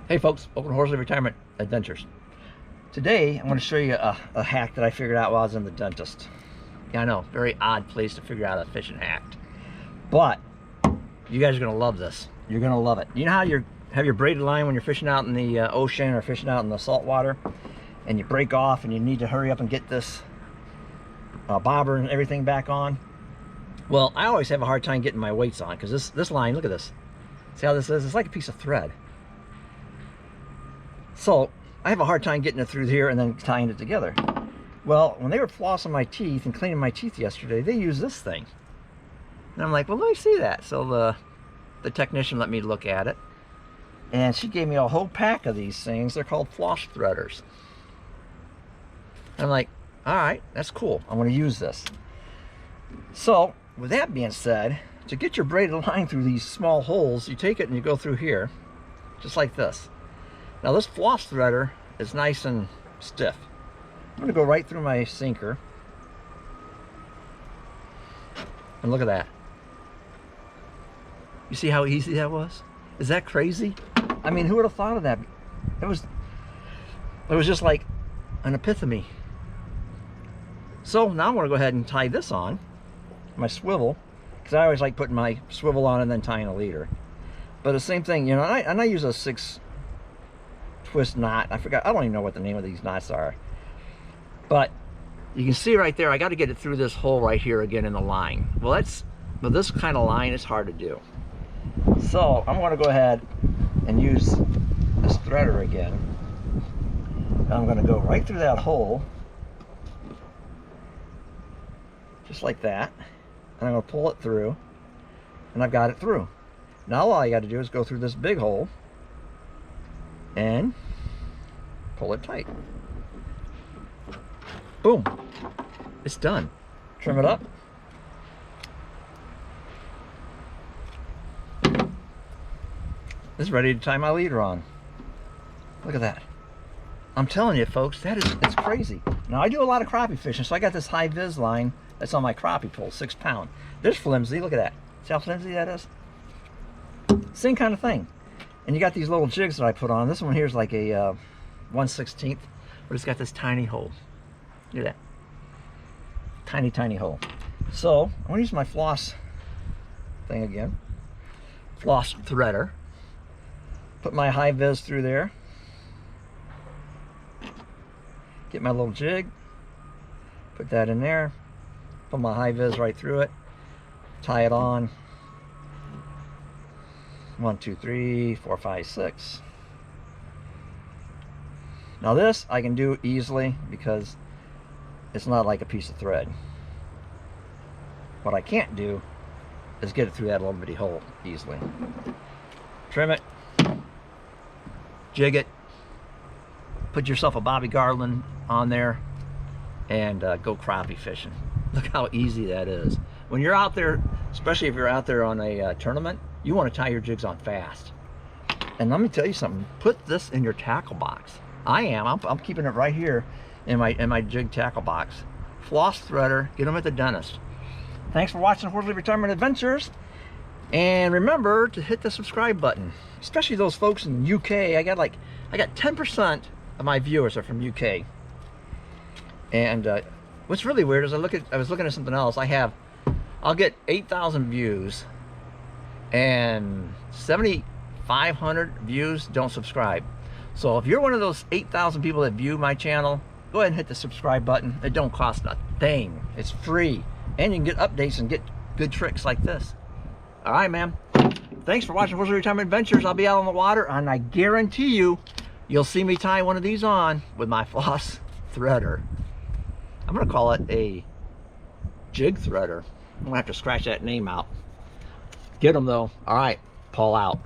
Hey folks, welcome to Horsley Retirement Adventures. Today I'm going to show you a hack that I figured out while I was in the dentist. Yeah, I know, very odd place to figure out a fishing hack. But you guys are going to love this. You're going to love it. You know how you have your braided line when you're fishing out in the ocean or fishing out in the salt water, and you break off and you need to hurry up and get this bobber and everything back on? Well, I always have a hard time getting my weights on because this line, look at this. See how this is? It's like a piece of thread. So I have a hard time getting it through here and then tying it together. Well, when they were flossing my teeth and cleaning my teeth yesterday, they used this thing. And I'm like, well, let me see that. So the technician let me look at it. And she gave me a whole pack of these things. They're called floss threaders. And I'm like, all right, that's cool. I'm going to use this. So with that being said, to get your braided line through these small holes, you take it and you go through here, just like this. Now this floss threader is nice and stiff. I'm going to go right through my sinker. And look at that. You see how easy that was? Is that crazy? I mean, who would have thought of that? It was just like an epiphany. So now I'm going to go ahead and tie this on, my swivel, because I always like putting my swivel on and then tying a leader. But the same thing, you know, and I use a 6 twist knot. I forgot, I don't even know what the name of these knots are. But you can see right there, I got to get it through this hole right here again in the line. Well, this kind of line is hard to do. So I'm going to go ahead and use this threader again. And I'm going to go right through that hole, just like that. And I'm going to pull it through, and I've got it through. Now all I got to do is go through this big hole and pull it tight. Boom, it's done. Trim it up. It's ready to tie my leader on. Look at that. I'm telling you folks, it's crazy. Now I do a lot of crappie fishing, so I got this high vis line that's on my crappie pole, 6 pound. There's flimsy, look at that. See how flimsy that is? Same kind of thing. And you got these little jigs that I put on. This one here is like a 1/16, but it's got this tiny hole. Look at that. Tiny, tiny hole. So I'm gonna use my floss thing again. Floss threader. Put my high vis through there. Get my little jig. Put that in there. Put my high vis right through it. Tie it on. 1, 2, 3, 4, 5, 6. Now this I can do easily because it's not like a piece of thread. What I can't do is get it through that little bitty hole easily. Trim it, jig it, put yourself a Bobby Garland on there, and go crappie fishing. Look how easy that is. When you're out there, especially if you're out there on a tournament, you want to tie your jigs on fast. And let me tell you something, put this in your tackle box. I'm keeping it right here in my jig tackle box. Floss threader, get them at the dentist. Thanks for watching Horsley Retirement Adventures. And remember to hit the subscribe button, especially those folks in the UK. I got 10% of my viewers are from UK. And what's really weird is I was looking at something else. I'll get 8,000 views and 7,500 views don't subscribe. So if you're one of those 8,000 people that view my channel, go ahead and hit the subscribe button. It don't cost a thing. It's free. And you can get updates and get good tricks like this. All right, man. Thanks for watching Horsley Retirement Adventures. I'll be out on the water, and I guarantee you'll see me tie one of these on with my floss threader. I'm going to call it a jig threader. I'm going to have to scratch that name out. Get them, though. All right, Paul out.